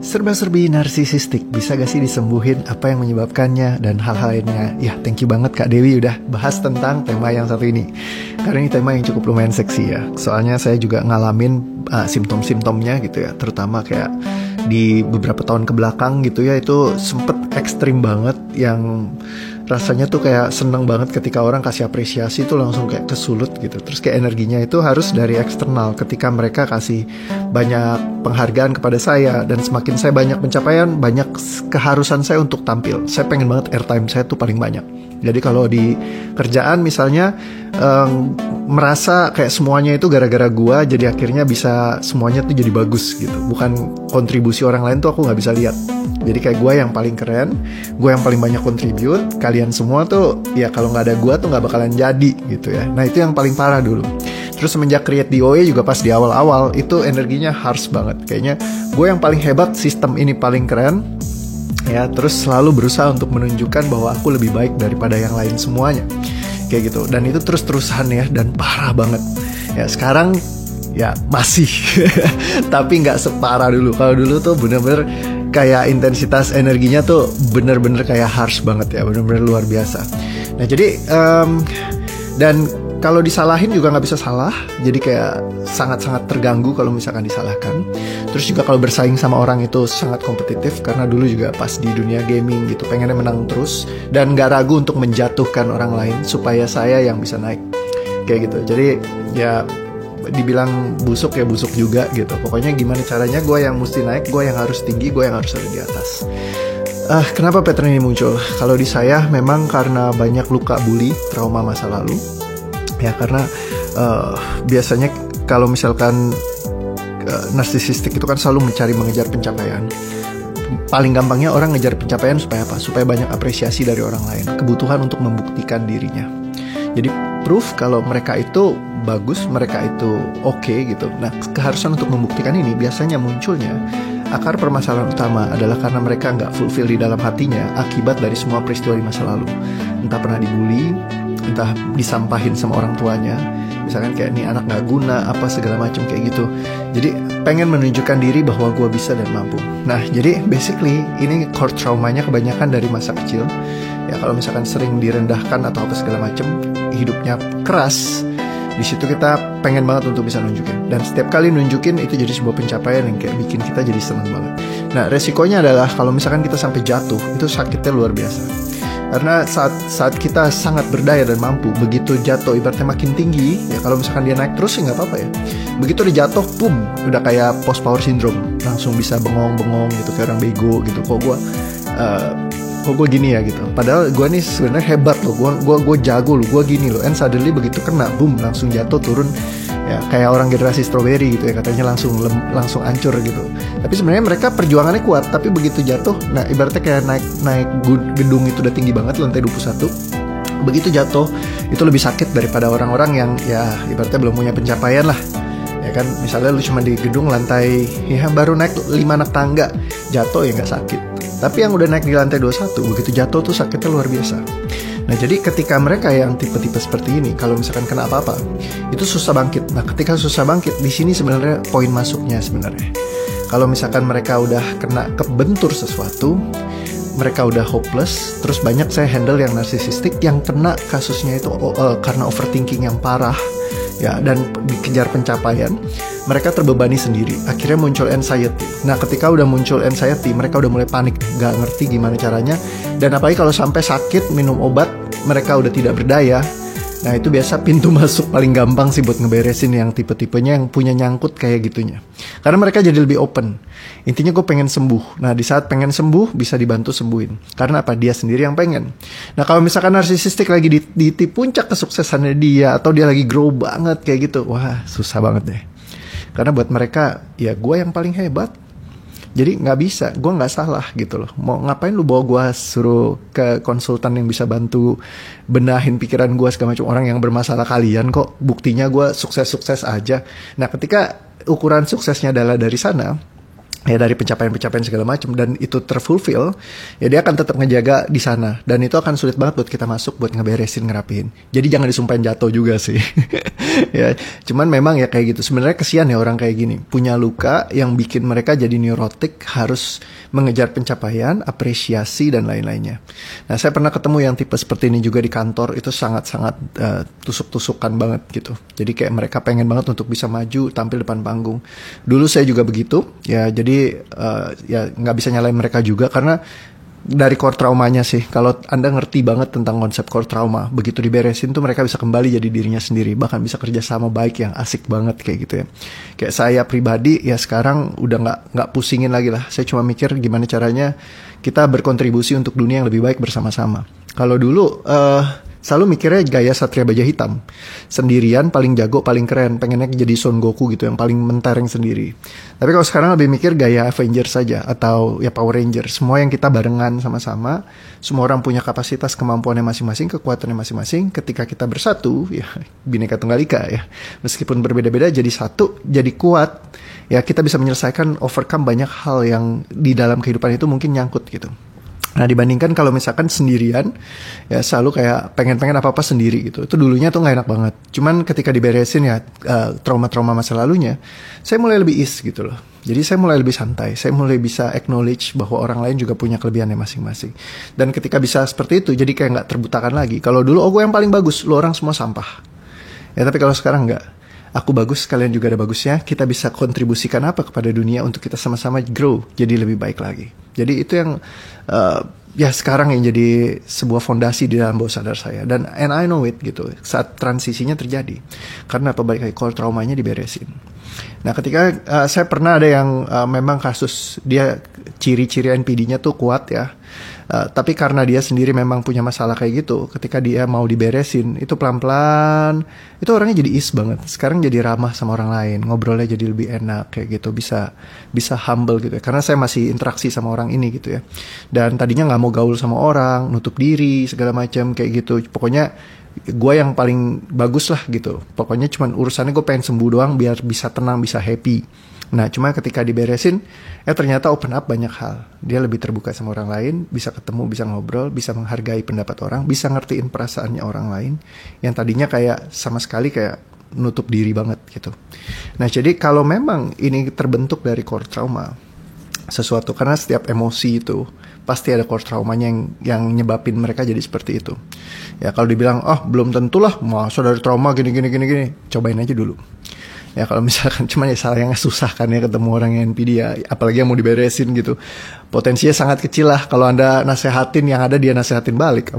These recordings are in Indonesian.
Serba-serbi narsisistik, bisa gak sih disembuhin, apa yang menyebabkannya, dan hal-hal lainnya. Ya, thank you banget Kak Dewi udah bahas tentang tema yang satu ini. Karena ini tema yang cukup lumayan seksi ya. Soalnya saya juga ngalamin simptom-simptomnya gitu ya. Terutama kayak di beberapa tahun kebelakang gitu ya, itu sempet ekstrim banget. Yang rasanya tuh kayak seneng banget ketika orang kasih apresiasi tuh langsung kayak kesulut gitu. Terus kayak energinya itu harus dari eksternal. Ketika mereka kasih banyak penghargaan kepada saya, dan semakin saya banyak pencapaian, banyak keharusan saya untuk tampil. Saya pengen banget airtime saya tuh paling banyak. Jadi kalau di kerjaan misalnya merasa kayak semuanya itu gara-gara gua, jadi akhirnya bisa semuanya tuh jadi bagus gitu. Bukan kontribusi orang lain tuh aku nggak bisa lihat. Jadi kayak gue yang paling keren, gue yang paling banyak kontribut, kalian semua tuh ya kalau nggak ada gue tuh nggak bakalan jadi gitu ya. Nah itu yang paling parah dulu. Terus semenjak create di OE juga pas di awal-awal itu energinya harsh banget. Kayaknya gue yang paling hebat, sistem ini paling keren ya. Terus selalu berusaha untuk menunjukkan bahwa aku lebih baik daripada yang lain semuanya kayak gitu. Dan itu terus-terusan ya, dan parah banget ya. Sekarang ya masih tapi nggak separah dulu. Kalau dulu tuh bener-bener kayak intensitas energinya tuh bener-bener kayak harsh banget ya, bener-bener luar biasa. Nah jadi dan kalau disalahin juga nggak bisa salah, jadi kayak sangat-sangat terganggu kalau misalkan disalahkan. Terus juga kalau bersaing sama orang itu sangat kompetitif, karena dulu juga pas di dunia gaming gitu pengennya menang terus, dan nggak ragu untuk menjatuhkan orang lain supaya saya yang bisa naik kayak gitu. Jadi ya dibilang busuk ya busuk juga gitu. Pokoknya gimana caranya gue yang mesti naik, gue yang harus tinggi, gue yang harus ada di atas. Kenapa pattern ini muncul? Kalau di saya memang karena banyak luka bully, trauma masa lalu. Ya karena biasanya kalau misalkan narsisistik itu kan selalu mengejar pencapaian. Paling gampangnya orang ngejar pencapaian supaya apa? Supaya banyak apresiasi dari orang lain. Kebutuhan untuk membuktikan dirinya. Jadi proof kalau mereka itu bagus, mereka itu oke gitu. Nah, keharusan untuk membuktikan ini biasanya munculnya akar permasalahan utama adalah karena mereka nggak fulfill di dalam hatinya akibat dari semua peristiwa di masa lalu. Entah pernah dibully, entah disampahin sama orang tuanya, misalkan kayak nih anak nggak guna, apa segala macam kayak gitu. Jadi pengen menunjukkan diri bahwa gue bisa dan mampu. Nah, jadi basically ini core traumanya kebanyakan dari masa kecil. Ya kalau misalkan sering direndahkan atau apa segala macam, hidupnya keras. Di situ kita pengen banget untuk bisa nunjukin, dan setiap kali nunjukin itu jadi sebuah pencapaian yang kayak bikin kita jadi senang banget. Nah resikonya adalah kalau misalkan kita sampai jatuh, itu sakitnya luar biasa. Karena saat kita sangat berdaya dan mampu, begitu jatuh ibaratnya makin tinggi ya, kalau misalkan dia naik terus ya nggak apa-apa ya. Begitu dia jatuh, boom, udah kayak post power syndrome, langsung bisa bengong-bengong gitu kayak orang bego gitu. Kok gue gini ya gitu. Padahal gue nih sebenarnya hebat loh, gue jago loh, gue gini loh. And suddenly begitu kena, boom, langsung jatuh turun ya, kayak orang generasi strawberry gitu ya, katanya langsung hancur gitu. Tapi sebenarnya mereka perjuangannya kuat, tapi begitu jatuh, nah ibaratnya kayak naik gedung itu udah tinggi banget, lantai 21. Begitu jatuh itu lebih sakit daripada orang-orang yang ya ibaratnya belum punya pencapaian lah. Ya kan, misalnya lu cuma di gedung lantai ya baru naik 5 anak tangga, jatuh ya nggak sakit. Tapi yang udah naik di lantai 21, begitu jatuh tuh sakitnya luar biasa. Nah jadi ketika mereka yang tipe-tipe seperti ini, kalau misalkan kena apa-apa, itu susah bangkit. Nah ketika susah bangkit, di sini sebenarnya poin masuknya sebenarnya. Kalau misalkan mereka udah kena kebentur sesuatu, mereka udah hopeless, terus banyak saya handle yang narsisistik yang kena kasusnya itu karena overthinking yang parah ya, dan dikejar pencapaian, mereka terbebani sendiri, akhirnya muncul anxiety. Nah ketika udah muncul anxiety, mereka udah mulai panik, gak ngerti gimana caranya. Dan apalagi kalau sampai sakit, minum obat, mereka udah tidak berdaya. Nah itu biasa pintu masuk paling gampang sih buat ngeberesin yang tipe-tipenya yang punya nyangkut kayak gitunya. Karena mereka jadi lebih open. Intinya gue pengen sembuh. Nah di saat pengen sembuh bisa dibantu sembuhin. Karena apa? Dia sendiri yang pengen. Nah kalau misalkan narsisistik lagi di puncak kesuksesannya dia, atau dia lagi grow banget kayak gitu, wah susah banget deh. Karena buat mereka ya gue yang paling hebat. Jadi gak bisa, gue gak salah gitu loh. Mau ngapain lu bawa gue suruh ke konsultan yang bisa bantu benahin pikiran gue segala macam, orang yang bermasalah kalian kok buktinya gue sukses-sukses aja. Nah ketika ukuran suksesnya adalah dari sana, ya dari pencapaian-pencapaian segala macam, dan itu terfulfill, ya dia akan tetap ngejaga di sana, dan itu akan sulit banget buat kita masuk buat ngeberesin, ngerapiin. Jadi jangan disumpahin jatuh juga sih. Ya, cuman memang ya kayak gitu. Sebenarnya kesian ya orang kayak gini, punya luka yang bikin mereka jadi neurotik, harus mengejar pencapaian, apresiasi dan lain-lainnya. Nah, saya pernah ketemu yang tipe seperti ini juga di kantor, itu sangat-sangat tusuk-tusukan banget gitu. Jadi kayak mereka pengen banget untuk bisa maju, tampil depan panggung. Dulu saya juga begitu, ya jadi ya nggak bisa nyalain mereka juga, karena dari core traumanya sih. Kalau Anda ngerti banget tentang konsep core trauma, begitu diberesin tuh mereka bisa kembali jadi dirinya sendiri, bahkan bisa kerja sama baik yang asik banget kayak gitu ya. Kayak saya pribadi ya sekarang udah nggak pusingin lagi lah. Saya cuma mikir gimana caranya kita berkontribusi untuk dunia yang lebih baik bersama-sama. Kalau dulu selalu mikirnya gaya Satria Baja Hitam, sendirian, paling jago, paling keren, pengennya jadi Son Goku gitu, yang paling mentereng sendiri. Tapi kalau sekarang lebih mikir gaya Avengers saja, atau ya Power Rangers, semua yang kita barengan sama-sama, semua orang punya kapasitas, kemampuannya masing-masing, kekuatannya masing-masing. Ketika kita bersatu, ya Bhinneka Tunggal Ika ya, meskipun berbeda-beda jadi satu, jadi kuat, ya kita bisa menyelesaikan, overcome banyak hal yang di dalam kehidupan itu mungkin nyangkut gitu. Nah, dibandingkan kalau misalkan sendirian, ya selalu kayak pengen-pengen apa-apa sendiri gitu. Itu dulunya tuh nggak enak banget. Cuman ketika diberesin ya trauma-trauma masa lalunya, saya mulai lebih ease gitu loh. Jadi saya mulai lebih santai, saya mulai bisa acknowledge bahwa orang lain juga punya kelebihannya masing-masing. Dan ketika bisa seperti itu, jadi kayak nggak terbutakan lagi. Kalau dulu, gue yang paling bagus, lo orang semua sampah. Ya tapi kalau sekarang nggak. Aku bagus, kalian juga ada bagusnya. Kita bisa kontribusikan apa kepada dunia untuk kita sama-sama grow, jadi lebih baik lagi. Jadi itu yang ya sekarang yang jadi sebuah fondasi di dalam bawah sadar saya. Dan and I know it gitu, saat transisinya terjadi. Karena apa, balik lagi core traumanya diberesin. Nah, ketika saya pernah ada yang memang kasus dia ciri-ciri NPD-nya tuh kuat ya. Tapi karena dia sendiri memang punya masalah kayak gitu, ketika dia mau diberesin, itu pelan-pelan, itu orangnya jadi ease banget. Sekarang jadi ramah sama orang lain, ngobrolnya jadi lebih enak kayak gitu, bisa humble gitu ya. Karena saya masih interaksi sama orang ini gitu ya. Dan tadinya nggak mau gaul sama orang, nutup diri segala macam kayak gitu. Pokoknya gue yang paling bagus lah gitu. Pokoknya cuman urusannya gue pengen sembuh doang biar bisa tenang, bisa happy. Nah, cuma ketika diberesin, ternyata open up banyak hal. Dia lebih terbuka sama orang lain, bisa ketemu, bisa ngobrol, bisa menghargai pendapat orang, bisa ngertiin perasaannya orang lain, yang tadinya kayak sama sekali kayak nutup diri banget gitu. Nah, jadi kalau memang ini terbentuk dari core trauma, sesuatu, karena setiap emosi itu pasti ada core traumanya yang nyebabin mereka jadi seperti itu. Ya kalau dibilang, belum tentulah, masa dari trauma gini, cobain aja dulu. Ya kalau misalkan cuman ya sayangnya susah kan ya ketemu orang yang NPD ya, apalagi yang mau diberesin gitu. Potensinya sangat kecil lah kalau Anda nasehatin, yang ada dia nasehatin balik.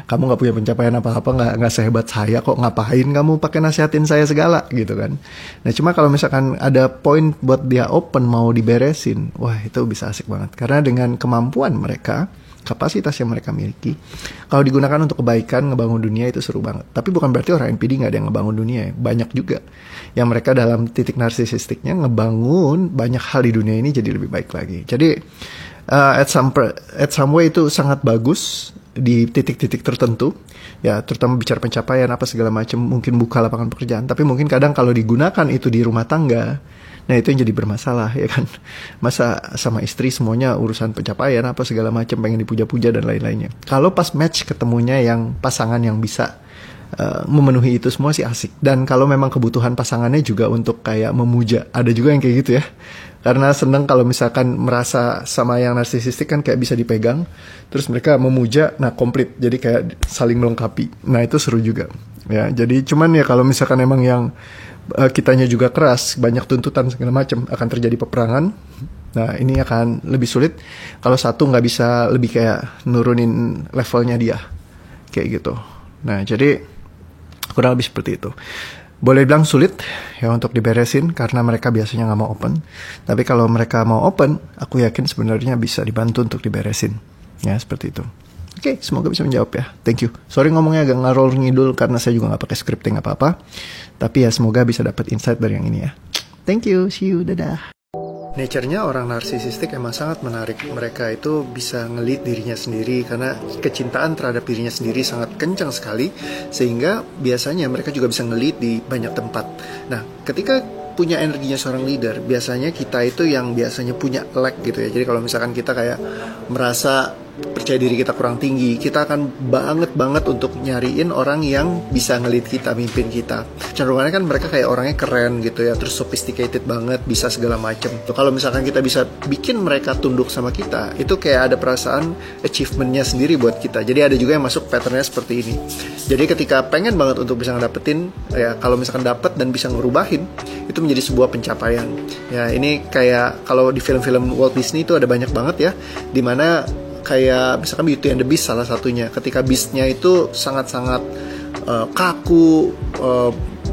Kamu nggak punya pencapaian apa-apa, nggak sehebat saya kok, ngapain kamu pakai nasehatin saya segala gitu kan. Nah cuma kalau misalkan ada poin buat dia open mau diberesin, wah itu bisa asik banget. Karena dengan kemampuan mereka, kapasitas yang mereka miliki, kalau digunakan untuk kebaikan, ngebangun dunia, itu seru banget. Tapi bukan berarti orang NPD nggak ada yang ngebangun dunia ya. Banyak juga yang mereka dalam titik narsisistiknya ngebangun banyak hal di dunia ini jadi lebih baik lagi. Jadi at some way itu sangat bagus di titik-titik tertentu ya, terutama bicara pencapaian apa segala macam, mungkin buka lapangan pekerjaan. Tapi mungkin kadang kalau digunakan itu di rumah tangga, nah itu yang jadi bermasalah ya kan. Masa sama istri semuanya urusan pencapaian apa segala macam, pengen dipuja-puja dan lain-lainnya. Kalau pas match ketemunya yang pasangan yang bisa memenuhi itu semua sih asik. Dan kalau memang kebutuhan pasangannya juga untuk kayak memuja, ada juga yang kayak gitu ya. Karena seneng kalau misalkan merasa sama yang narsisistik kan kayak bisa dipegang, terus mereka memuja, nah komplit, jadi kayak saling melengkapi. Nah itu seru juga ya. Jadi cuman ya kalau misalkan emang yang kitanya juga keras, banyak tuntutan segala macam, akan terjadi peperangan. Nah ini akan lebih sulit kalau satu nggak bisa lebih kayak nurunin levelnya dia kayak gitu. Nah jadi kurang lebih seperti itu. Boleh bilang sulit ya untuk diberesin karena mereka biasanya nggak mau open. Tapi kalau mereka mau open, aku yakin sebenarnya bisa dibantu untuk diberesin. Ya seperti itu. Oke, semoga bisa menjawab ya. Thank you. Sorry ngomongnya agak ngalor ngidul karena saya juga nggak pakai scripting apa-apa. Tapi ya semoga bisa dapat insight dari yang ini ya. Thank you. See you. Dadah. Nature-nya orang narsisistik emang sangat menarik. Mereka itu bisa nge-lead dirinya sendiri karena kecintaan terhadap dirinya sendiri sangat kencang sekali, sehingga biasanya mereka juga bisa nge-lead di banyak tempat. Nah, ketika punya energinya seorang leader, biasanya kita itu yang biasanya punya lag gitu ya. Jadi kalau misalkan kita kayak merasa percaya diri kita kurang tinggi, kita akan banget untuk nyariin orang yang bisa ngelit kita, mimpin kita. Cenderungannya kan mereka kayak orangnya keren gitu ya, terus sophisticated banget, bisa segala macem. Kalau misalkan kita bisa bikin mereka tunduk sama kita, itu kayak ada perasaan achievementnya sendiri buat kita. Jadi ada juga yang masuk patternnya seperti ini. Jadi ketika pengen banget untuk bisa ngedapetin, ya kalau misalkan dapet dan bisa ngerubahin, itu menjadi sebuah pencapaian. Ya ini kayak kalau di film-film Walt Disney itu ada banyak banget ya, dimana kayak misalkan Beauty and the Beast salah satunya. Ketika Beastnya itu sangat-sangat kaku,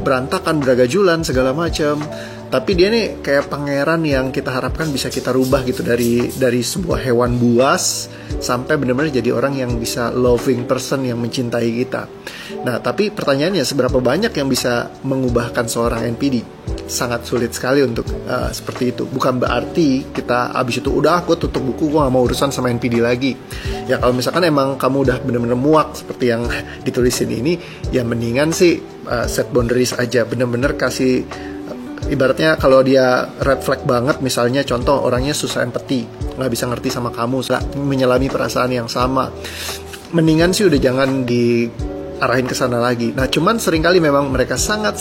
berantakan, beragajulan segala macam. Tapi dia nih kayak pangeran yang kita harapkan bisa kita rubah gitu, dari sebuah hewan buas sampai benar-benar jadi orang yang bisa loving person yang mencintai kita. Nah, tapi pertanyaannya seberapa banyak yang bisa mengubahkan seorang NPD? Sangat sulit sekali untuk seperti itu. Bukan berarti kita abis itu udah aku tutup buku, gue gak mau urusan sama NPD lagi. Ya kalau misalkan emang kamu udah bener-bener muak seperti yang ditulisin ini, ya mendingan sih set boundaries aja. Bener-bener kasih, ibaratnya kalau dia red flag banget, misalnya contoh orangnya susah empati, gak bisa ngerti sama kamu, gak menyelami perasaan yang sama, mendingan sih udah jangan diarahin ke sana lagi. Nah, cuman seringkali memang mereka sangat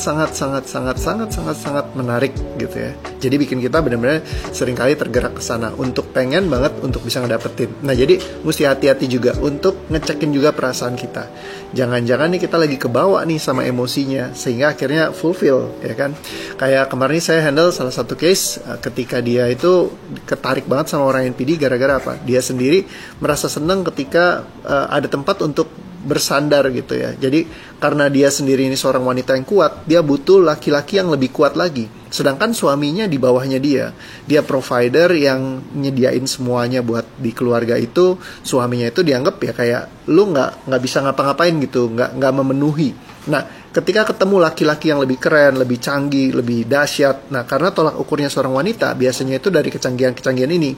menarik gitu ya. Jadi bikin kita benar-benar seringkali tergerak ke sana untuk pengen banget untuk bisa ngedapetin. Nah, jadi mesti hati-hati juga untuk ngecekin juga perasaan kita. Jangan-jangan nih kita lagi kebawa nih sama emosinya sehingga akhirnya fulfill, ya kan? Kayak kemarin saya handle salah satu case ketika dia itu ketarik banget sama orang NPD gara-gara apa? Dia sendiri merasa senang ketika ada tempat untuk bersandar gitu ya. Jadi karena dia sendiri ini seorang wanita yang kuat, dia butuh laki-laki yang lebih kuat lagi. Sedangkan suaminya di bawahnya dia provider yang nyediain semuanya buat di keluarga itu. Suaminya itu dianggap ya kayak lu nggak bisa ngapa-ngapain gitu, nggak memenuhi. Nah, ketika ketemu laki-laki yang lebih keren, lebih canggih, lebih dahsyat, nah karena tolak ukurnya seorang wanita biasanya itu dari kecanggihan-kecanggihan ini.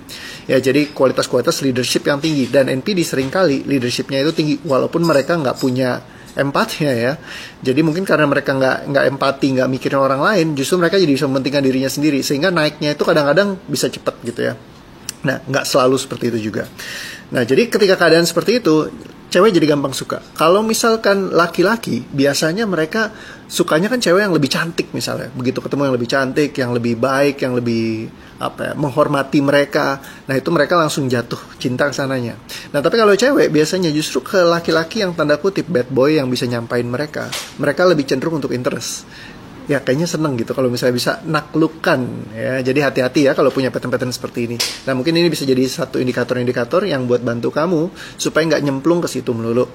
Ya, jadi kualitas-kualitas leadership yang tinggi. Dan NPD seringkali leadershipnya itu tinggi walaupun mereka nggak punya empatinya ya. Jadi mungkin karena mereka nggak empati, nggak mikirin orang lain, justru mereka jadi bisa mementingkan dirinya sendiri, sehingga naiknya itu kadang-kadang bisa cepat gitu ya. Nah, nggak selalu seperti itu juga. Nah, jadi ketika keadaan seperti itu, cewek jadi gampang suka. Kalau misalkan laki-laki, biasanya mereka sukanya kan cewek yang lebih cantik misalnya. Begitu ketemu yang lebih cantik, yang lebih baik, yang lebih menghormati mereka. Nah, itu mereka langsung jatuh cinta ke sananya. Nah, tapi kalau cewek biasanya justru ke laki-laki yang tanda kutip bad boy yang bisa nyampain mereka. Mereka lebih cenderung untuk interest. Ya kayaknya seneng gitu kalau misalnya bisa naklukkan ya. Jadi hati-hati ya kalau punya pattern-pattern seperti ini. Nah, mungkin ini bisa jadi satu indikator-indikator yang buat bantu kamu supaya nggak nyemplung ke situ melulu.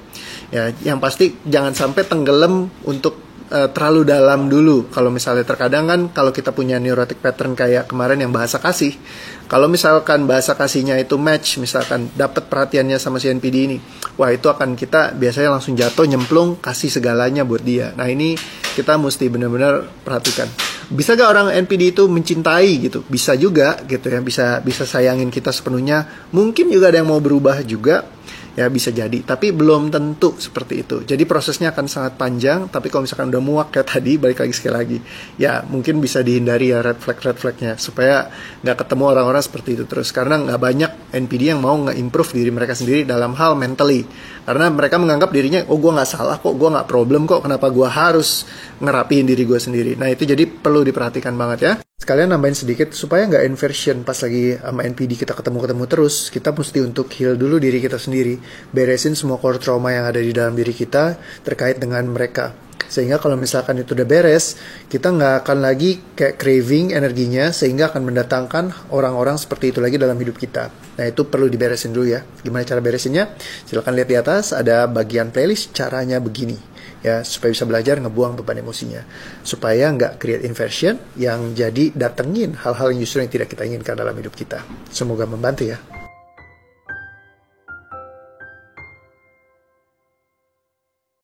Ya, yang pasti jangan sampai tenggelam untuk terlalu dalam dulu. Kalau misalnya terkadang kan kalau kita punya neurotic pattern kayak kemarin yang bahasa kasih, kalau misalkan bahasa kasihnya itu match, misalkan dapat perhatiannya sama si NPD ini, wah itu akan kita biasanya langsung jatuh nyemplung kasih segalanya buat dia. Nah, ini kita mesti benar-benar perhatikan. Bisa gak orang NPD itu mencintai gitu? Bisa juga gitu ya, bisa sayangin kita sepenuhnya. Mungkin juga ada yang mau berubah juga. Ya bisa jadi, tapi belum tentu seperti itu. Jadi prosesnya akan sangat panjang. Tapi kalau misalkan udah muak kayak tadi, balik lagi sekali lagi, ya mungkin bisa dihindari ya red flagnya, supaya nggak ketemu orang-orang seperti itu terus. Karena nggak banyak NPD yang mau nge-improve diri mereka sendiri dalam hal mentally. Karena mereka menganggap dirinya, oh gue nggak salah kok, gue nggak problem kok, kenapa gue harus ngerapiin diri gue sendiri. Nah, itu jadi perlu diperhatikan banget ya. Sekalian nambahin sedikit supaya nggak inversion pas lagi sama NPD kita ketemu-ketemu terus. Kita mesti untuk heal dulu diri kita sendiri, beresin semua core trauma yang ada di dalam diri kita terkait dengan mereka. Sehingga kalau misalkan itu udah beres, kita nggak akan lagi kayak craving energinya, sehingga akan mendatangkan orang-orang seperti itu lagi dalam hidup kita. Nah, itu perlu diberesin dulu ya. Gimana cara beresinnya? Silahkan lihat di atas, ada bagian playlist caranya begini. Ya, supaya bisa belajar ngebuang beban emosinya, supaya nggak create inversion yang jadi datengin hal-hal yang justru yang tidak kita inginkan dalam hidup kita. Semoga membantu ya.